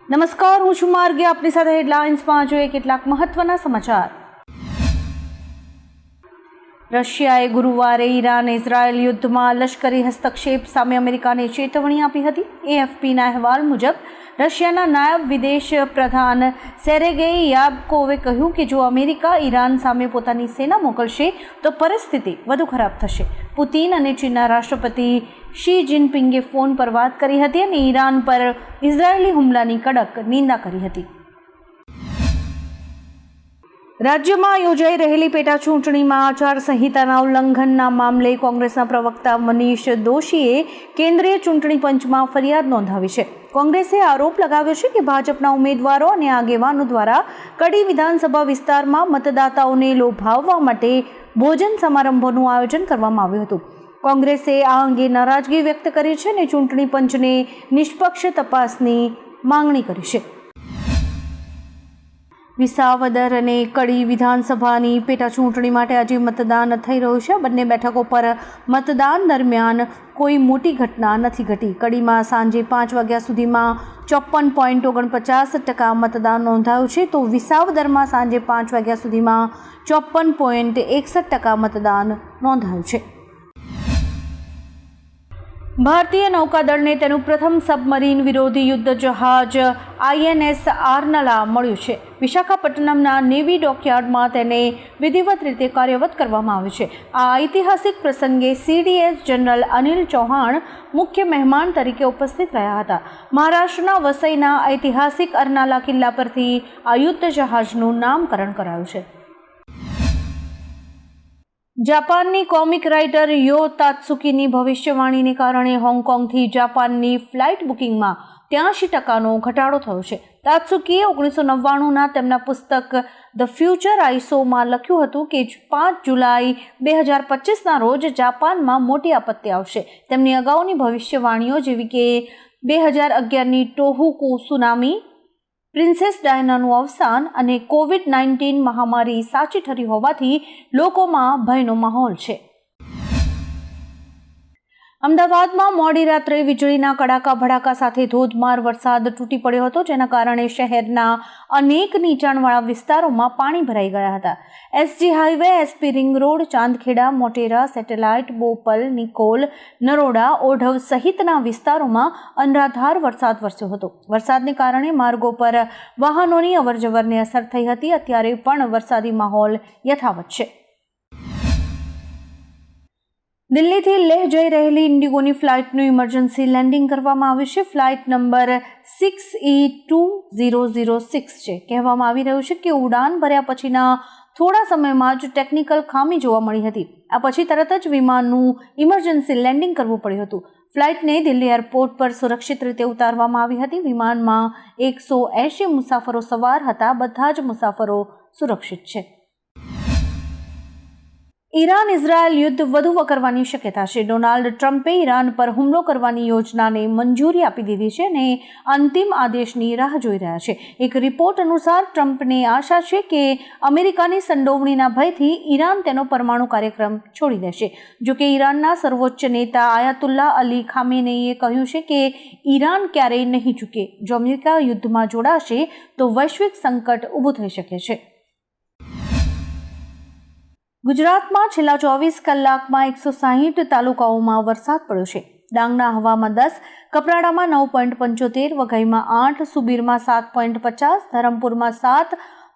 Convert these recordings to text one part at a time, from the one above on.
નમસ્કાર, હું છું માર્ગે. આપની સાથે હેડલાઇન્સમાં જોઈએ કેટલાક મહત્વના સમાચાર. રશિયાએ ગુરુવારે ઈરાન ઇઝરાયલ યુદ્ધમાં લશ્કરી હસ્તક્ષેપ સામે અમેરિકાને ચેતવણી આપી હતી. એએફપીના અહેવાલ મુજબ રશિયાના નાયબ વિદેશ પ્રધાન સેરેગેઈ યાબકોવે કહ્યું કે જો અમેરિકા ઈરાન સામે પોતાની સેના મોકલશે તો પરિસ્થિતિ વધુ ખરાબ થશે. પુતિન અને ચીનના રાષ્ટ્રપતિ શી જિનપિંગે ફોન પર વાત કરી હતી અને ઈરાન પર ઇઝરાયેલી હુમલાની કડક નિંદા કરી હતી. રાજ્યમાં યોજાઈ રહેલી પેટા ચૂંટણીમાં આચારસંહિતાના ઉલ્લંઘનના મામલે કોંગ્રેસના પ્રવક્તા મનીષ દોશીએ કેન્દ્રીય ચૂંટણી પંચમાં ફરિયાદ નોંધાવી છે. કોંગ્રેસે આરોપ લગાવ્યો છે કે ભાજપના ઉમેદવારો અને આગેવાનો દ્વારા કડી વિધાનસભા વિસ્તારમાં મતદાતાઓને લોભાવવા માટે ભોજન સમારંભોનું આયોજન કરવામાં આવ્યું હતું. કોંગ્રેસે આ અંગે નારાજગી વ્યક્ત કરી છે અને ચૂંટણી પંચને નિષ્પક્ષ તપાસની માંગણી કરી છે. વિસાવદર અને કડી વિધાનસભાની પેટા ચૂંટણી માટે આજે મતદાન થઈ રહ્યું છે. બંને બેઠકો પર મતદાન દરમિયાન કોઈ મોટી ઘટના નથી ઘટી. કડીમાં સાંજે 5 વાગ્યા સુધીમાં 54.49% મતદાન નોંધાયું છે, તો વિસાવદરમાં સાંજે 5 વાગ્યા સુધીમાં 54.61% મતદાન નોંધાયું છે. ભારતીય નૌકાદળને તેનું પ્રથમ સબમરીન વિરોધી યુદ્ધ જહાજ INS આર્નલા મળ્યું છે. વિશાખાપટ્ટનમના નેવી ડોકયાર્ડમાં તેને વિધિવત રીતે કાર્યરત કરવામાં આવ્યું છે. આ ઐતિહાસિક પ્રસંગે CDS જનરલ અનિલ ચૌહાણ મુખ્ય મહેમાન તરીકે ઉપસ્થિત રહ્યા હતા. મહારાષ્ટ્રના વસઈના ઐતિહાસિક અર્નાલા કિલ્લા પરથી આ યુદ્ધ જહાજનું નામકરણ કરાયું છે. જાપાનની કોમિક રાઇટર યો તાત્સુકીની ભવિષ્યવાણીને કારણે હોંગકોંગથી જાપાનની ફ્લાઇટ બુકિંગમાં 83% ઘટાડો થયો છે. તાત્સુકીએ 1999ના તેમના પુસ્તક ધ ફ્યુચર આઈ શોમાં લખ્યું હતું કે 5 જુલાઈ 2025ના રોજ જાપાનમાં મોટી આપત્તિ આવશે. તેમની અગાઉની ભવિષ્યવાણીઓ જેવી કે 2011ની ટોહોકુ સુનામી, પ્રિન્સેસ ડાયનાનું અવસાન અને COVID-19 મહામારી સાચી ઠરી હોવાથી લોકોમાં ભયનો માહોલ છે. અમદાવાદમાં મોડી રાત્રે વીજળીના કડાકા ભડાકા સાથે ધોધમાર વરસાદ તૂટી પડ્યો હતો, જેના કારણે શહેરના અનેક નીચાણવાળા વિસ્તારોમાં પાણી ભરાઈ ગયા હતા. SG highway, SP ring road, Chandkheda, Motera, satellite, Bopal, Nikol, Naroda, Odhav સહિતના વિસ્તારોમાં અનરાધાર વરસાદ વરસ્યો હતો. વરસાદને કારણે માર્ગો પર વાહનોની અવરજવરને અસર થઈ હતી. અત્યારે પણ વરસાદી માહોલ યથાવત છે. દિલ્હીથી લેહ જઈ રહેલી ઇન્ડિગોની ફ્લાઇટનું ઇમરજન્સી લેન્ડિંગ કરવામાં આવ્યું છે. ફ્લાઇટ નંબર 6E2006 છે. કહેવામાં આવી રહ્યું છે કે ઉડાન ભર્યા પછીના થોડા સમયમાં જ ટેકનિકલ ખામી જોવા મળી હતી. આ પછી તરત જ વિમાનનું ઇમરજન્સી લેન્ડિંગ કરવું પડ્યું હતું. ફ્લાઇટને દિલ્હી એરપોર્ટ પર સુરક્ષિત રીતે ઉતારવામાં આવી હતી. વિમાનમાં 180 મુસાફરો સવાર હતા. બધા જ મુસાફરો સુરક્ષિત છે. ઈરાન ઇઝરાયલ યુદ્ધ વધુ વકરવાની શક્યતા છે. ડોનાલ્ડ ટ્રમ્પે ઈરાન પર હુમલો કરવાની યોજનાને મંજૂરી આપી દીધી છે અને અંતિમ આદેશની રાહ જોઈ રહ્યા છે. એક રિપોર્ટ અનુસાર ટ્રમ્પને આશા છે કે અમેરિકાની સંડોવણીના ભયથી ઈરાન તેનો પરમાણુ કાર્યક્રમ છોડી દેશે. જોકે ઈરાનના સર્વોચ્ચ નેતા આયાતુલ્લા અલી ખામેનેઈએ કહ્યું છે કે ઈરાન ક્યારેય નહીં ઝૂકે. જો અમેરિકા યુદ્ધમાં જોડાશે તો વૈશ્વિક સંકટ ઊભું થઈ શકે છે. ગુજરાતમાં છેલ્લા 24 કલાકમાં 160 તાલુકાઓમાં વરસાદ પડ્યો છે. ડાંગના હવામાં 10, કપરાડામાં 9.75, વઘઈમાં 8, સુબીરમાં 7.50, ધરમપુરમાં 7,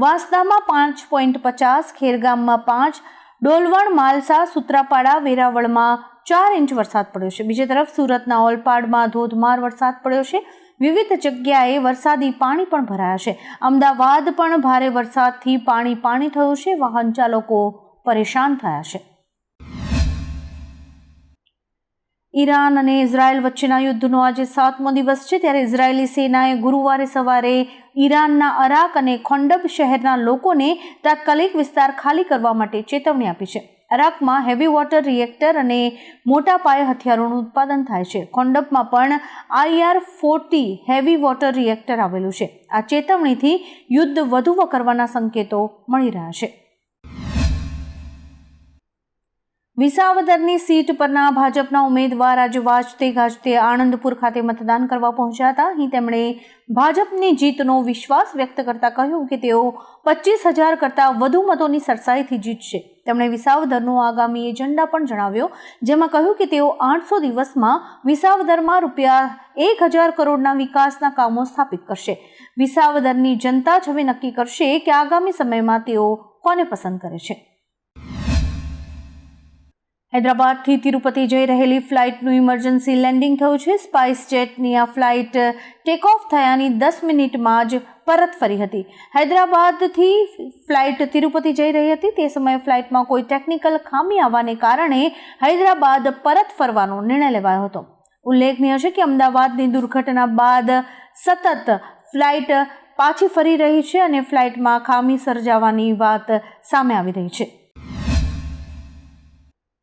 વાંસદામાં 5.50, ખેરગામમાં 5, ડોલવણ, માલસા, સુત્રાપાડા, વેરાવળમાં 4 ઇંચ વરસાદ પડ્યો છે. બીજી તરફ સુરતના ઓલપાડમાં ધોધમાર વરસાદ પડ્યો છે. વિવિધ જગ્યાએ વરસાદી પાણી પણ ભરાયા છે. અમદાવાદ પણ ભારે વરસાદથી પાણી થયું છે. વાહન ચાલકો પરેશાન થયા છે. ઈરાન અને ઇઝરાયલ વચ્ચેના યુદ્ધનો આજે 7મો દિવસ છે. ત્યારે ઇઝરાયેલી સેનાએ ગુરુવારે સવારે ઈરાનના અરાક અને ખોંડબ શહેરના લોકોને તાત્કાલિક વિસ્તાર ખાલી કરવા માટે ચેતવણી આપી છે. અરાકમાં હેવી વોટર રિએક્ટર અને મોટા પાયે હથિયારોનું ઉત્પાદન થાય છે. ખોંડબમાં પણ IR-40 હેવી વોટર રિએક્ટર આવેલું છે. આ ચેતવણીથી યુદ્ધ વધુ વકરવાના સંકેતો મળી રહ્યા છે. વિસાવદરની સીટ પરના ભાજપના ઉમેદવાર આજે વાજતે ગાજતે આણંદપુર ખાતે મતદાન કરવા પહોંચ્યા હતા. અહીં તેમણે ભાજપની જીતનો વિશ્વાસ વ્યક્ત કરતા કહ્યું કે તેઓ 25,000 કરતાં વધુ મતોની સરસાઈથી જીતશે. તેમણે વિસાવદરનો આગામી એજન્ડા પણ જણાવ્યો, જેમાં કહ્યું કે તેઓ 800 દિવસમાં વિસાવદરમાં ₹1,000 કરોડના વિકાસના કામો સ્થાપિત કરશે. વિસાવદરની જનતા જ હવે નક્કી કરશે કે આગામી સમયમાં તેઓ કોને પસંદ કરે છે. હૈદરાબાદથી તિરુપતિ જઈ રહેલી ફ્લાઇટનું ઇમરજન્સી લેન્ડિંગ થયું છે. સ્પાઇસ જેટની આ ફ્લાઇટ ટેક ઓફ થયાની 10 મિનિટમાં જ પરત ફરી હતી. હૈદરાબાદથી ફ્લાઇટ તિરુપતિ જઈ રહી હતી. તે સમયે ફ્લાઇટમાં કોઈ ટેકનિકલ ખામી આવવાને કારણે હૈદરાબાદ પરત ફરવાનો નિર્ણય લેવાયો હતો. ઉલ્લેખનીય છે કે અમદાવાદની દુર્ઘટના બાદ સતત ફ્લાઇટ પાછી ફરી રહી છે અને ફ્લાઇટમાં ખામી સર્જાવાની વાત સામે આવી રહી છે.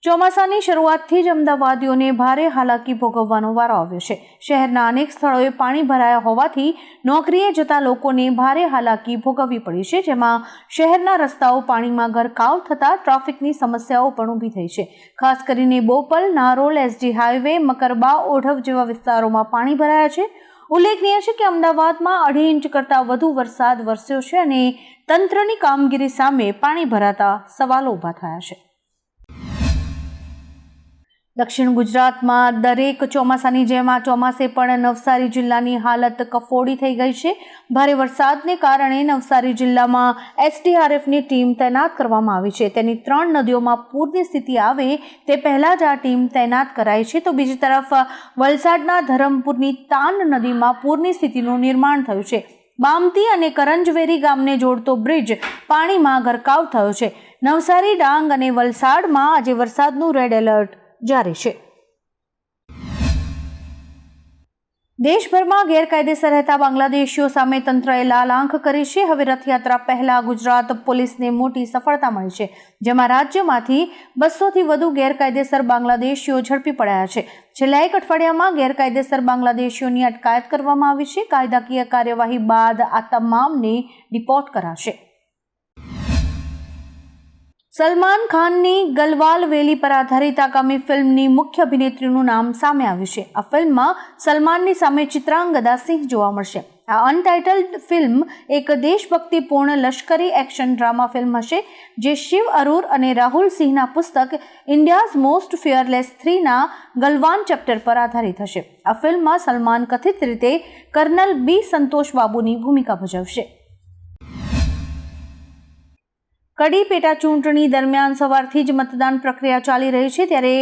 ચોમાસાની શરૂઆતથી જ અમદાવાદીઓને ભારે હાલાકી ભોગવવાનો વારો આવ્યો છે. શહેરના અનેક સ્થળોએ પાણી ભરાયા હોવાથી નોકરીએ જતા લોકોને ભારે હાલાકી ભોગવવી પડી છે, જેમાં શહેરના રસ્તાઓ પાણીમાં ગરકાવ થતાં ટ્રાફિકની સમસ્યાઓ પણ ઊભી થઈ છે. ખાસ કરીને બોપલ, નારોલ, એસજી હાઈવે, મકરબા, ઓઢવ જેવા વિસ્તારોમાં પાણી ભરાયા છે. ઉલ્લેખનીય છે કે અમદાવાદમાં 2.5 ઇંચ કરતાં વધુ વરસાદ વરસ્યો છે અને તંત્રની કામગીરી સામે પાણી ભરાતા સવાલો ઊભા થયા છે. દક્ષિણ ગુજરાતમાં દરેક ચોમાસાની જેમ આ ચોમાસે પણ નવસારી જિલ્લાની હાલત કફોડી થઈ ગઈ છે. ભારે વરસાદને કારણે નવસારી જિલ્લામાં એસડીઆરએફની ટીમ તૈનાત કરવામાં આવી છે. તેની 3 નદીઓમાં પૂરની સ્થિતિ આવે તે પહેલાં જ આ ટીમ તૈનાત કરાઈ છે. તો બીજી તરફ વલસાડના ધરમપુરની તાન નદીમાં પૂરની સ્થિતિનું નિર્માણ થયું છે. બામતી અને કરંજવેરી ગામને જોડતો બ્રિજ પાણીમાં ગરકાવ થયો છે. નવસારી, ડાંગ અને વલસાડમાં આજે વરસાદનું રેડ એલર્ટ જારી છે. દેશભરમાં ગેરકાયદેસર રહેતા બાંગ્લાદેશીઓ સામે તંત્રએ લાલ આંખ કરી છે. હવે રથયાત્રા પહેલા ગુજરાત પોલીસને મોટી સફળતા મળી છે, જેમાં રાજ્યમાંથી 200થી વધુ ગેરકાયદેસર બાંગ્લાદેશીઓ ઝડપી પડ્યા છે. છેલ્લા એક અઠવાડિયામાં ગેરકાયદેસર બાંગ્લાદેશીઓની અટકાયત કરવામાં આવી છે. કાયદાકીય કાર્યવાહી બાદ આ તમામને ડિપોર્ટ કરાશે. સલમાન ખાનની ગલવાલ વેલી પર આધારિત આગામી ફિલ્મની મુખ્ય અભિનેત્રીનું નામ સામે આવ્યું છે. આ ફિલ્મમાં સલમાનની સામે ચિત્રાંગદા સિંહ જોવા મળશે. આ અનટાઇટલ્ડ ફિલ્મ એક દેશભક્તિપૂર્ણ લશ્કરી એક્શન ડ્રામા ફિલ્મ હશે, જે શિવ અરૂર અને રાહુલ સિંહના પુસ્તક ઇન્ડિયાઝ મોસ્ટ ફિયરલેસ 3ના ગલવાન ચેપ્ટર પર આધારિત હશે. આ ફિલ્મમાં સલમાન કથિત રીતે કર્નલ બી સંતોષ બાબુની ભૂમિકા ભજવશે. કડી પેટા ચૂંટણી દરમિયાન સવારથી જ મતદાન પ્રક્રિયા ચાલી રહી છે. ત્યારે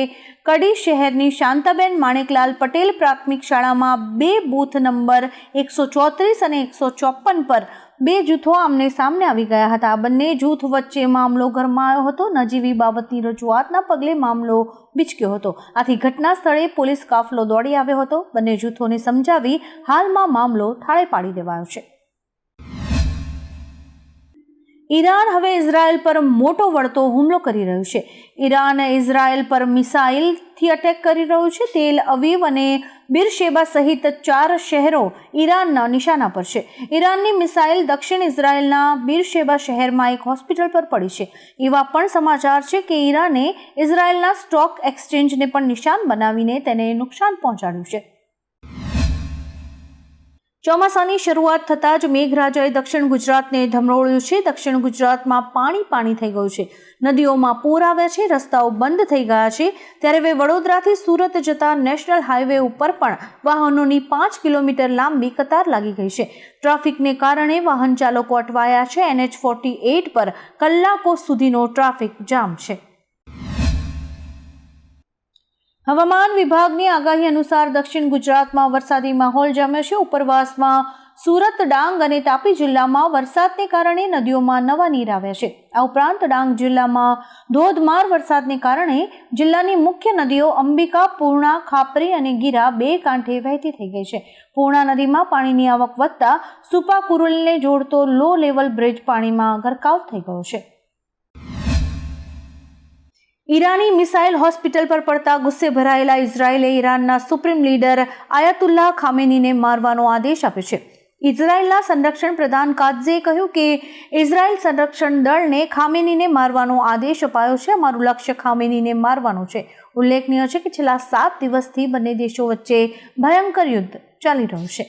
કડી શહેરની શાંતાબેન માણેકલાલ પટેલ પ્રાથમિક શાળામાં 2 બૂથ નંબર 134 અને 154 પર 2 જૂથો આમને સામને આવી ગયા હતા. બંને જૂથ વચ્ચે મામલો ગરમાયો હતો. નજીવી બાબતની રજૂઆતના પગલે મામલો બીચક્યો હતો. આથી ઘટના સ્થળે પોલીસ કાફલો દોડી આવ્યો હતો. બંને જૂથોને સમજાવી હાલમાં મામલો થાળે પાડી દેવાયો છે. ઈરાન હવે ઇઝરાયલ પર મોટો વળતો હુમલો કરી રહ્યું છે. ઈરાન ઇઝરાયલ પર મિસાઇલથી અટેક કરી રહ્યું છે. તેલ અવીવ અને બિરશેબા સહિત 4 શહેરો ઈરાનના નિશાના પર છે. ઈરાનની મિસાઇલ દક્ષિણ ઇઝરાયલના બિરશેબા શહેરમાં એક હોસ્પિટલ પર પડી છે. એવા પણ સમાચાર છે કે ઈરાને ઇઝરાયલના સ્ટોક એક્સચેન્જને પણ નિશાન બનાવીને તેને નુકસાન પહોંચાડ્યું છે. ચોમાસાની શરૂઆત થતાં જ મેઘરાજાએ દક્ષિણ ગુજરાતને ધમરોળ્યું છે. દક્ષિણ ગુજરાતમાં પાણી થઈ ગયું છે. નદીઓમાં પૂર આવ્યા છે. રસ્તાઓ બંધ થઈ ગયા છે. ત્યારે હવે વડોદરાથી સુરત જતા નેશનલ હાઈવે ઉપર પણ વાહનોની 5 કિલોમીટર લાંબી કતાર લાગી ગઈ છે. ટ્રાફિકને કારણે વાહન ચાલકો અટવાયા છે. NH48 પર કલાકો સુધીનો ટ્રાફિક જામ છે. હવામાન વિભાગની આગાહી અનુસાર દક્ષિણ ગુજરાતમાં વરસાદી માહોલ જામ્યો છે. ઉપરવાસમાં સુરત, ડાંગ અને તાપી જિલ્લામાં વરસાદને કારણે નદીઓમાં નવા નીર આવ્યા છે. આ ઉપરાંત ડાંગ જિલ્લામાં ધોધમાર વરસાદને કારણે જિલ્લાની મુખ્ય નદીઓ અંબિકા, પૂર્ણા, ખાપરી અને ગીરા 2 કાંઠે વહેતી થઈ ગઈ છે. પૂર્ણા નદીમાં પાણીની આવક વધતા સુપા કુરુલને જોડતો લો લેવલ બ્રિજ પાણીમાં ગરકાવ થઈ ગયો છે. ઈરાની મિસાઇલ હોસ્પિટલ પર પડતા ગુસ્સે ભરાયેલા ઇઝરાયેલે ઈરાનના સુપ્રીમ લીડર આયાતુલ્લાહ ખામેનીને મારવાનો આદેશ આપ્યો છે. ઇઝરાયેલના સંરક્ષણ પ્રધાન કાત્ઝે કહ્યું કે ઇઝરાયેલ સંરક્ષણ દળને ખામેનીને મારવાનો આદેશ અપાયો છે. અમારું લક્ષ્ય ખામેનીને મારવાનું છે. ઉલ્લેખનીય છે કે છેલ્લા 7 દિવસથી બંને દેશો વચ્ચે ભયંકર યુદ્ધ ચાલી રહ્યું છે.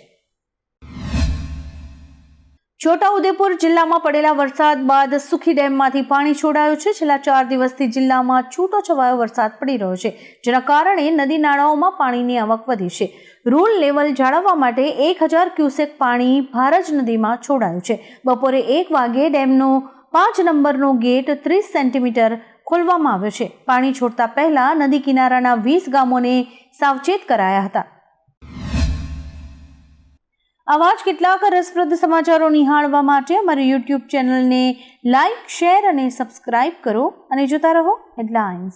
છોટાઉદેપુર જિલ્લામાં પડેલા વરસાદ બાદ સુખી ડેમમાંથી પાણી છોડાયું છે. છેલ્લા 4 દિવસથી જિલ્લામાં છૂટો છવાયો વરસાદ પડી રહ્યો છે, જેના કારણે નદી નાળાઓમાં પાણીની આવક વધી છે. રૂલ લેવલ જાળવવા માટે 1000 ક્યુસેક પાણી ભારજ નદીમાં છોડાયું છે. બપોરે 1 વાગે ડેમનો 5 નંબરનો ગેટ 30 સેન્ટીમીટર ખોલવામાં આવ્યો છે. પાણી છોડતા પહેલા નદી કિનારાના 20 ગામોને સાવચેત કરાયા હતા. આવા જ કેટલાક રસપ્રદ સમાચારો નિહાળવા માટે અમારી YouTube ચેનલને લાઇક, શેર અને સબસ્ક્રાઇબ કરો અને જોતા રહો હેડલાઇન્સ.